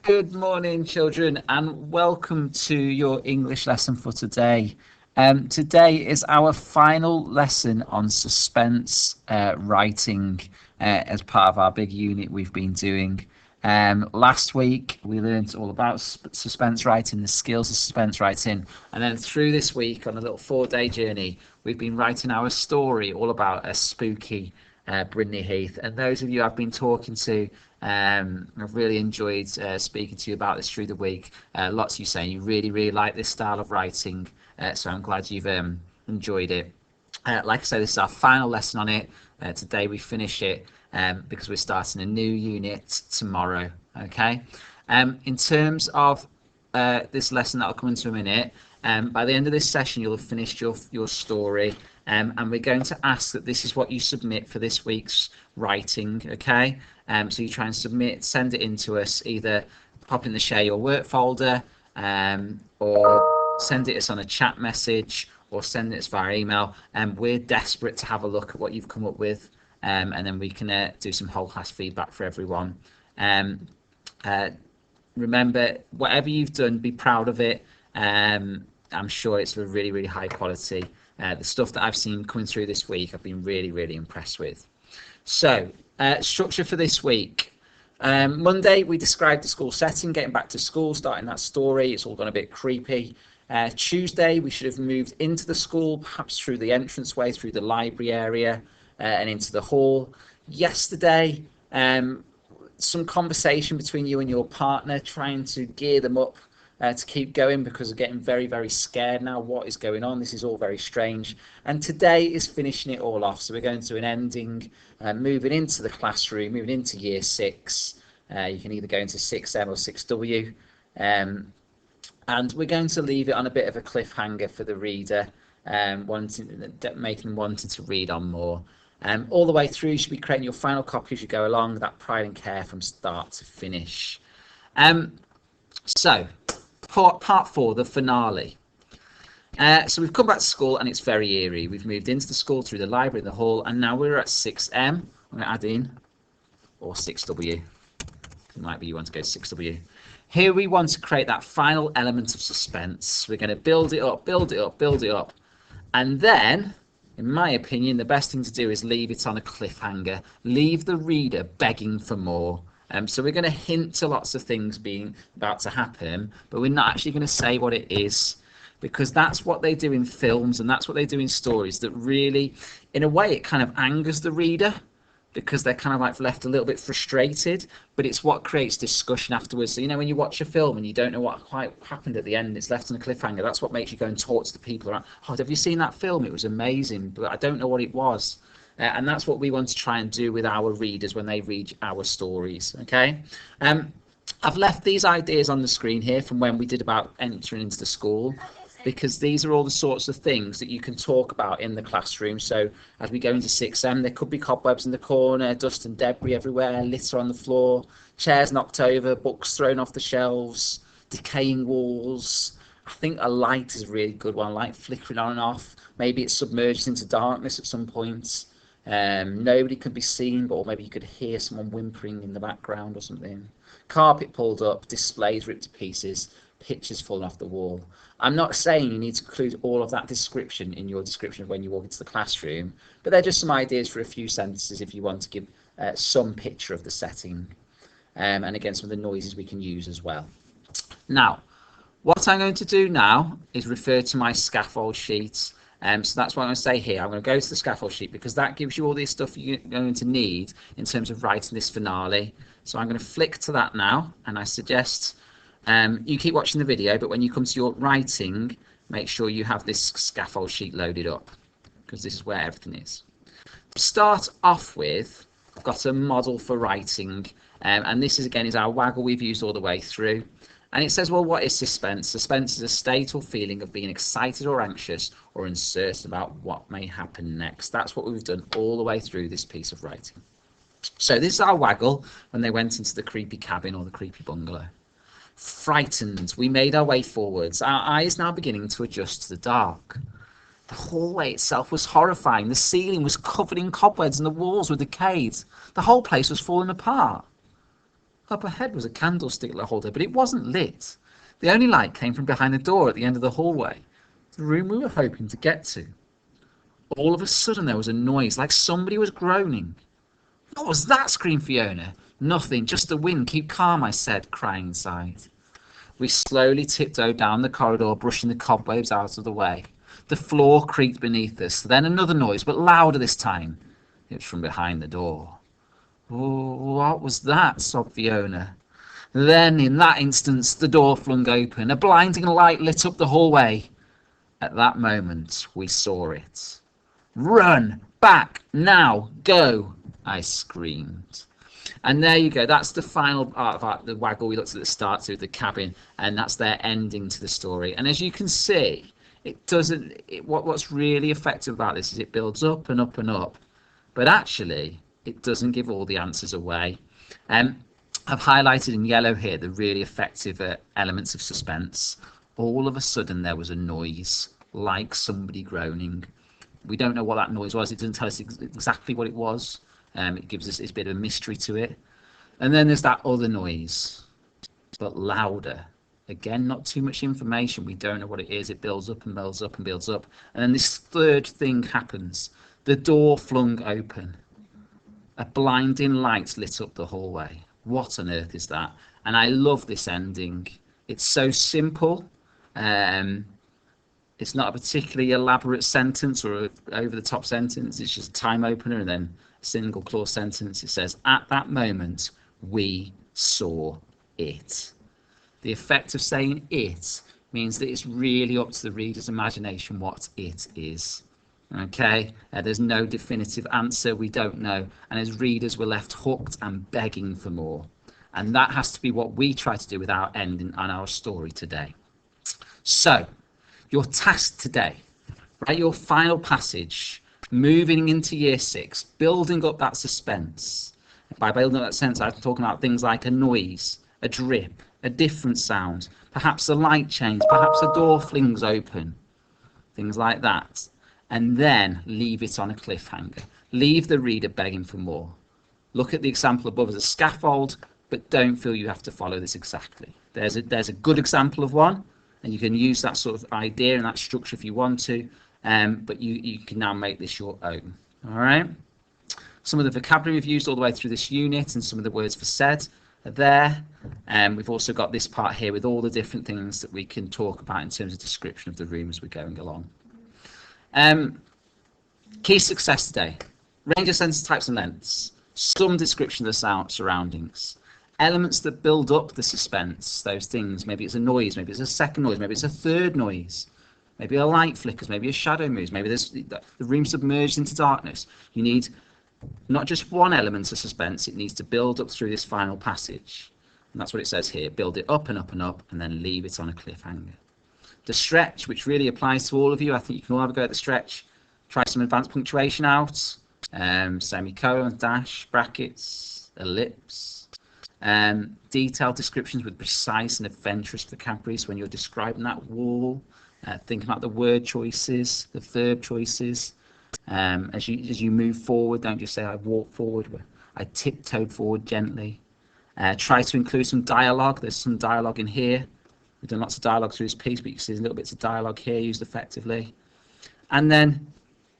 Good morning, children, and welcome to your English lesson for today. Today is our final lesson on suspense writing as part of our big unit we've been doing. Last week, we learned all about suspense writing, the skills of suspense writing, and then through this week, on a little 4-day journey, we've been writing our story all about a spooky Brindley Heath. And those of you I've been talking to, I've really enjoyed speaking to you about this through the week. Lots of you saying you really like this style of writing, so I'm glad you've enjoyed it. Like I say, this is our final lesson on it. Today we finish it because we're starting a new unit tomorrow. Okay. In terms of this lesson that I'll come into a minute, by the end of this session you'll have finished your story, and we're going to ask that this is what you submit for this week's writing. Okay. So you try and send it in to us, either pop in the share your work folder, or send it us on a chat message, or send it us via email. We're desperate to have a look at what you've come up with, and then we can do some whole class feedback for everyone. Remember, whatever you've done, be proud of it. I'm sure it's a really high quality. The stuff that I've seen coming through this week, I've been really impressed with. So, structure for this week. Monday, we described the school setting, getting back to school, starting that story. It's all gone a bit creepy. Tuesday, we should have moved into the school, perhaps through the entranceway, through the library area, and into the hall. Yesterday, some conversation between you and your partner, trying to gear them up to keep going, because they're getting very scared now. What is going on? This is all very strange. And today is finishing it all off. So we're going to an ending, moving into the classroom, moving into year 6. You can either go into 6M or 6W. And we're going to leave it on a bit of a cliffhanger for the reader, making them wanting to read on more. All the way through, you should be creating your final copy as you go along, that pride and care from start to finish. So, part 4, the finale. So we've come back to school and it's very eerie. We've moved into the school through the library, the hall, and now we're at 6M. I'm going to add in, or 6W. It might be you want to go 6W. Here we want to create that final element of suspense. We're going to build it up. And then, in my opinion, the best thing to do is leave it on a cliffhanger. Leave the reader begging for more. So we're going to hint to lots of things being about to happen, but we're not actually going to say what it is, because that's what they do in films and that's what they do in stories, that really, in a way, it kind of angers the reader, because they're kind of like left a little bit frustrated, but it's what creates discussion afterwards. So, when you watch a film and you don't know what quite happened at the end, it's left on a cliffhanger. That's what makes you go and talk to the people around. Oh, have you seen that film? It was amazing, but I don't know what it was. And that's what we want to try and do with our readers when they read our stories. Okay. I've left these ideas on the screen here from when we did about entering into the school, because these are all the sorts of things that you can talk about in the classroom. So as we go into 6M, there could be cobwebs in the corner, dust and debris everywhere, litter on the floor, chairs knocked over, books thrown off the shelves, decaying walls. I think a light is a really good one, light flickering on and off. Maybe it's submerged into darkness at some point. Nobody could be seen, but maybe you could hear someone whimpering in the background or something. Carpet pulled up, displays ripped to pieces, pictures falling off the wall. I'm not saying you need to include all of that description in your description of when you walk into the classroom, but they're just some ideas for a few sentences if you want to give some picture of the setting, and again some of the noises we can use as well. Now, what I'm going to do now is refer to my scaffold sheets. So that's what I'm going to say here. I'm going to go to the scaffold sheet, because that gives you all the stuff you're going to need in terms of writing this finale. So I'm going to flick to that now, and I suggest you keep watching the video, but when you come to your writing, make sure you have this scaffold sheet loaded up, because this is where everything is. To start off with, I've got a model for writing, and this is again is our waggle we've used all the way through. And it says, well, what is suspense? Suspense is a state or feeling of being excited or anxious or uncertain about what may happen next. That's what we've done all the way through this piece of writing. So this is our waggle when they went into the creepy cabin or the creepy bungalow. Frightened, we made our way forwards, our eyes now beginning to adjust to the dark. The hallway itself was horrifying. The ceiling was covered in cobwebs and the walls were decayed. The whole place was falling apart. Up ahead was a candlestick holder, but it wasn't lit. The only light came from behind the door at the end of the hallway, the room we were hoping to get to. All of a sudden there was a noise, like somebody was groaning. What was that? Screamed Fiona. Nothing, just the wind. Keep calm, I said, crying inside. We slowly tiptoed down the corridor, brushing the cobwebs out of the way. The floor creaked beneath us. Then another noise, but louder this time. It was from behind the door. Oh, what was that? Sobbed Fiona. Then, in that instant, the door flung open. A blinding light lit up the hallway. At that moment, we saw it. Run! Back! Now! Go! I screamed. And there you go. That's the final part of the waggle we looked at the start to the cabin, and that's their ending to the story. And as you can see, it doesn't. What's really effective about this is it builds up and up and up, but actually it doesn't give all the answers away. I've highlighted in yellow here the really effective elements of suspense. All of a sudden there was a noise, like somebody groaning. We don't know what that noise was. It doesn't tell us exactly what it was. It gives us a bit of a mystery to it. And then there's that other noise, but louder. Again, not too much information. We don't know what it is. It builds up and builds up and builds up. And then this third thing happens. The door flung open. A blinding light lit up the hallway. What on earth is that? And I love this ending. It's so simple. It's not a particularly elaborate sentence or over-the-top sentence. It's just a time opener and then a single clause sentence. It says, at that moment, we saw it. The effect of saying it means that it's really up to the reader's imagination what it is. Okay, there's no definitive answer. We don't know. And as readers, we're left hooked and begging for more. And that has to be what we try to do with our ending and our story today. So, your task today, write your final passage, moving into year 6, building up that suspense. By building up that sense, I'm talking about things like a noise, a drip, a different sound, perhaps a light change, perhaps a door flings open, things like that. And then leave it on a cliffhanger. Leave the reader begging for more. Look at the example above as a scaffold, but don't feel you have to follow this exactly. There's a good example of one, and you can use that sort of idea and that structure if you want to, but you can now make this your own. All right. Some of the vocabulary we've used all the way through this unit and some of the words for said are there. We've also got this part here with all the different things that we can talk about in terms of description of the room as we're going along. Key success today. Range of sentence types and lengths. Some description of the surroundings. Elements that build up the suspense, those things. Maybe it's a noise, maybe it's a second noise, maybe it's a third noise. Maybe a light flickers, maybe a shadow moves, maybe there's the room submerged into darkness. You need not just one element of suspense, it needs to build up through this final passage. And that's what it says here. Build it up and up and up, and then leave it on a cliffhanger. The stretch, which really applies to all of you. I think you can all have a go at the stretch. Try some advanced punctuation out. Semicolon, dash, brackets, ellipse. Detailed descriptions with precise and adventurous vocabularies when you're describing that wall. Think about the word choices, the verb choices. As you move forward, don't just say I walked forward. I tiptoed forward gently. Try to include some dialogue. There's some dialogue in here. We've done lots of dialogue through this piece, but you can see there's little bits of dialogue here used effectively. And then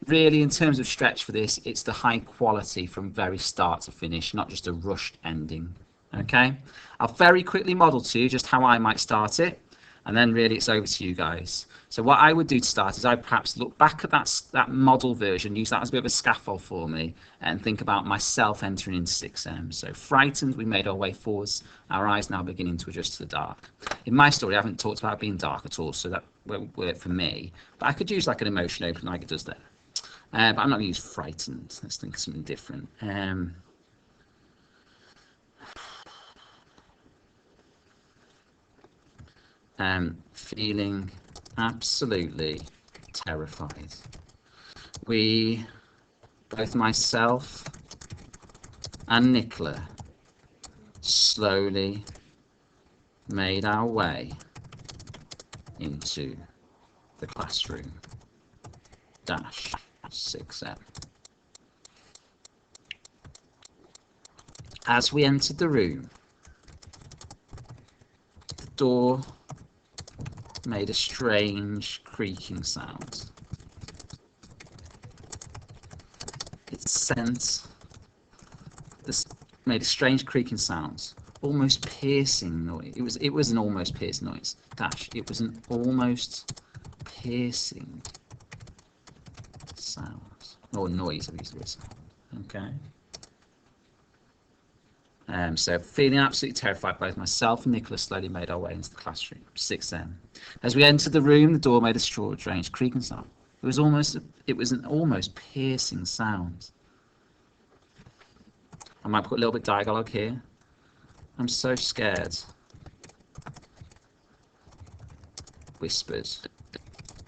really in terms of stretch for this, it's the high quality from very start to finish, not just a rushed ending. Okay, I'll very quickly model to you just how I might start it, and then really it's over to you guys. So what I would do to start is I'd perhaps look back at that model version, use that as a bit of a scaffold for me, and think about myself entering into 6M. So frightened, we made our way forwards, our eyes now beginning to adjust to the dark. In my story, I haven't talked about being dark at all, so that won't work for me. But I could use like an emotion opener like it does there. But I'm not going to use frightened. Let's think of something different. Feeling absolutely terrified. We, both myself and Nicola, slowly made our way into the classroom. Dash 6M. As we entered the room, door made a strange creaking sound. It sent this made a strange creaking sound, almost piercing noise. It was an almost piercing noise. Dash. It was an almost piercing sound or noise. I've used the word sound. Okay. So feeling absolutely terrified, both myself and Nicholas slowly made our way into the classroom. 6M. As we entered the room, the door made a strange creaking sound. It was an almost piercing sound. I might put a little bit of dialogue here. I'm so scared. Whispered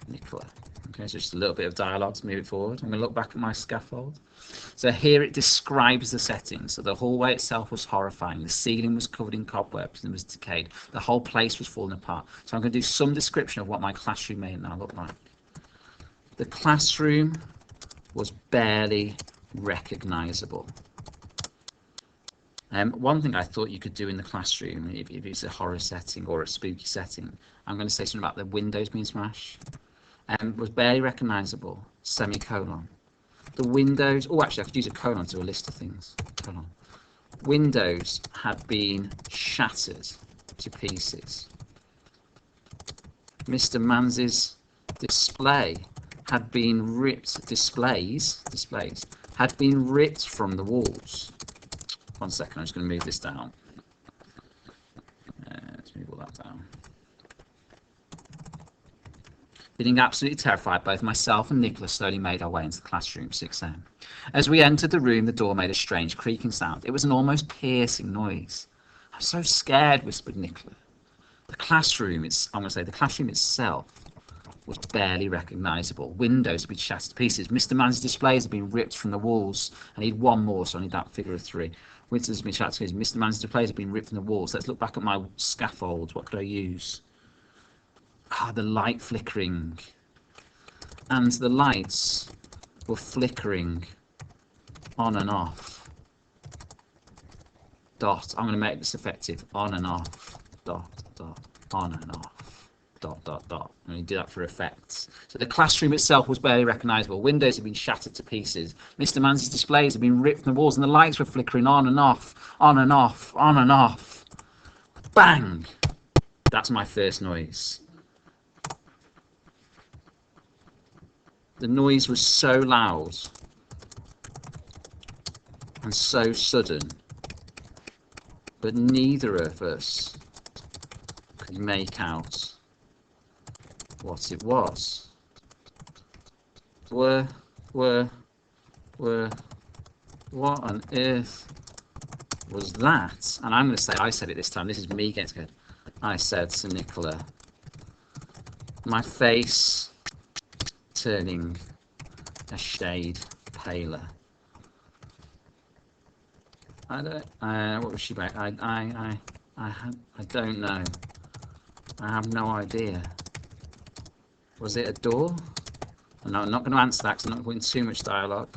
Nicola. Okay, so just a little bit of dialogue to move it forward. I'm going to look back at my scaffold. So here it describes the setting. So the hallway itself was horrifying. The ceiling was covered in cobwebs and was decayed. The whole place was falling apart. So I'm going to do some description of what my classroom may now look like. The classroom was barely recognisable. One thing I thought you could do in the classroom, if it's a horror setting or a spooky setting, I'm going to say something about the windows being smashed. Was barely recognisable, semicolon. The windows, oh actually I could use a colon to a list of things. Colon. Windows had been shattered to pieces. Mr. Manz's display had been ripped, displays had been ripped from the walls. 1 second, I'm just going to move this down. Let's move all that down. Feeling absolutely terrified, both myself and Nicholas slowly made our way into the classroom. 6M. As we entered the room, the door made a strange creaking sound. It was an almost piercing noise. I'm so scared, whispered Nicholas. The classroom, the classroom itself was barely recognisable. Windows had been shattered to pieces. Mr. Mann's displays had been ripped from the walls. I need one more, so I need that figure of 3. Windows had been shattered to pieces. Mr. Mann's displays had been ripped from the walls. Let's look back at my scaffold. What could I use? The light flickering. And the lights were flickering on and off. Dot. I'm going to make this effective. On and off. Dot, dot. On and off. Dot, dot, dot. I'm going to do that for effects. So the classroom itself was barely recognisable. Windows had been shattered to pieces. Mr. Man's displays had been ripped from the walls and the lights were flickering on and off. On and off. On and off. Bang! That's my first noise. The noise was so loud and so sudden, but neither of us could make out what it was. What on earth was that? And I'm going to say, I said it this time, this is me getting scared. I said to Nicola, my face turning a shade paler. I don't. What was she back? I don't know. I have no idea. Was it a door? No, I'm not going to answer that because I'm not putting too much dialogue.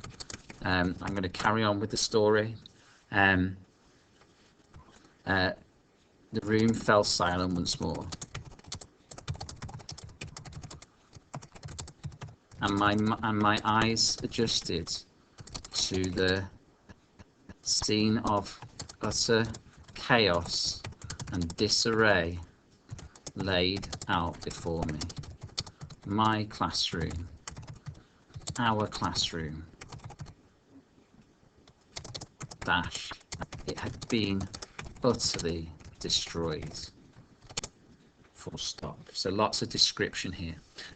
I'm going to carry on with the story. The room fell silent once more. And my eyes adjusted to the scene of utter chaos and disarray laid out before me. My classroom, our classroom, dash, it had been utterly destroyed. Full stop. So lots of description here.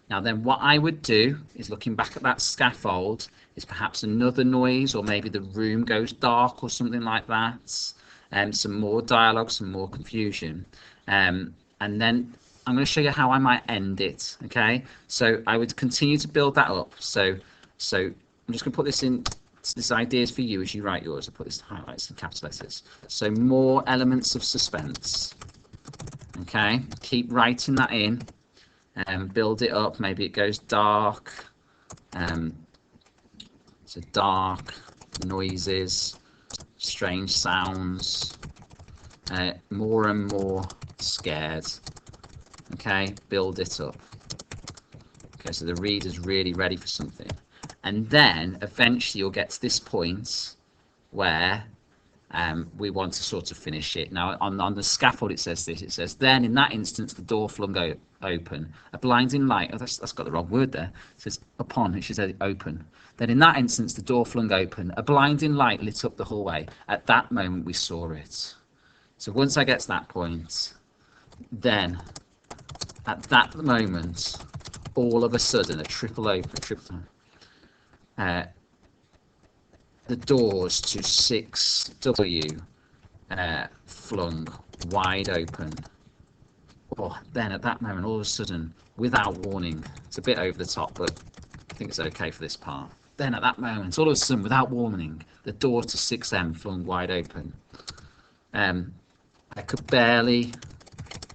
Now then, what I would do is, looking back at that scaffold, is perhaps another noise, or maybe the room goes dark or something like that. Some more dialogue, some more confusion. And then I'm going to show you how I might end it. Okay, so I would continue to build that up. So I'm just going to put this in. This ideas for you as you write yours. I'll put this highlights in capital letters. So more elements of suspense. Okay, keep writing that in and build it up. Maybe it goes dark. So dark, noises, strange sounds, more and more scared. Okay, build it up. Okay, so the reader's really ready for something. And then eventually you'll get to this point where we want to sort of finish it. Now on the scaffold it says this, it says, then in that instance the door flung open. A blinding light, oh that's got the wrong word there. It says upon, it should say open. Then in that instance the door flung open. A blinding light lit up the hallway. At that moment we saw it. So once I get to that point, then at that moment, all of a sudden, a triple open, the doors to 6W flung wide open. Oh, then at that moment, all of a sudden, without warning, it's a bit over the top, but I think it's okay for this part. Then at that moment, all of a sudden, without warning, the door to 6M flung wide open. I could barely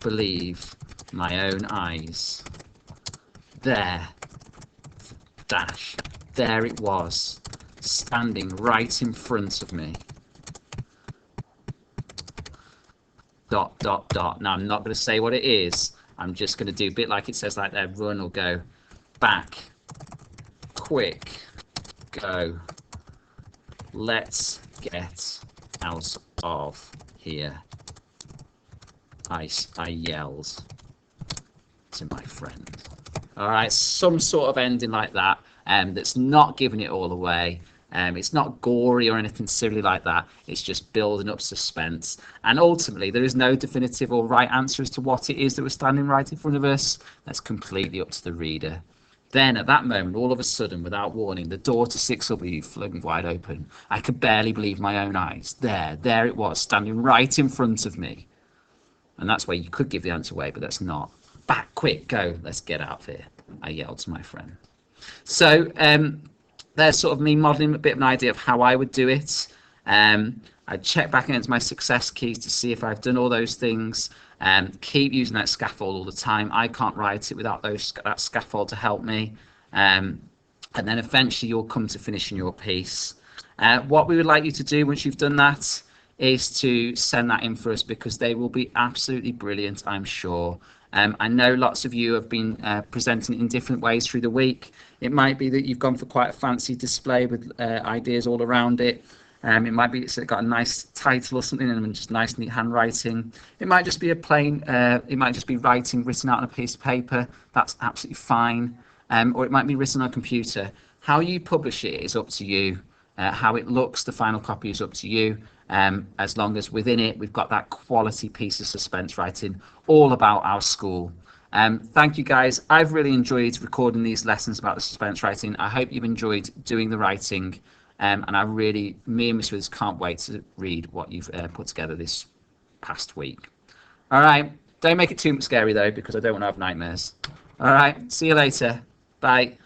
believe my own eyes. There it was, standing right in front of me. ... Now I'm not going to say what it is. I'm just going to do a bit like it says like there, run or go. Back, quick, go. Let's get out of here. I yelled to my friend. All right, some sort of ending like that, that's not giving it all away. It's not gory or anything silly like that. It's just building up suspense. And ultimately, there is no definitive or right answer as to what it is that was standing right in front of us. That's completely up to the reader. Then, at that moment, all of a sudden, without warning, the door to 6W flung wide open. I could barely believe my own eyes. There it was, standing right in front of me. And that's where you could give the answer away, but that's not. Back, quick, go, let's get out of here, I yelled to my friend. So there's sort of me modelling a bit of an idea of how I would do it. I check back against my success keys to see if I've done all those things. Keep using that scaffold all the time. I can't write it without that scaffold to help me. And then eventually you'll come to finishing your piece. What we would like you to do once you've done that is to send that in for us, because they will be absolutely brilliant, I'm sure. I know lots of you have been presenting in different ways through the week. It might be that you've gone for quite a fancy display with ideas all around it. It might be it's got a nice title or something and just nice neat handwriting. It might just be a plain, it might just be writing written out on a piece of paper. That's absolutely fine. Or it might be written on a computer. How you publish it is up to you. How it looks, the final copy, is up to you. As long as within it we've got that quality piece of suspense writing all about our school. Thank you guys. I've really enjoyed recording these lessons about the suspense writing. I hope you've enjoyed doing the writing, and me and Miss Withers can't wait to read what you've put together this past week. All right, don't make it too much scary though, because I don't want to have nightmares. All right, see you later. Bye.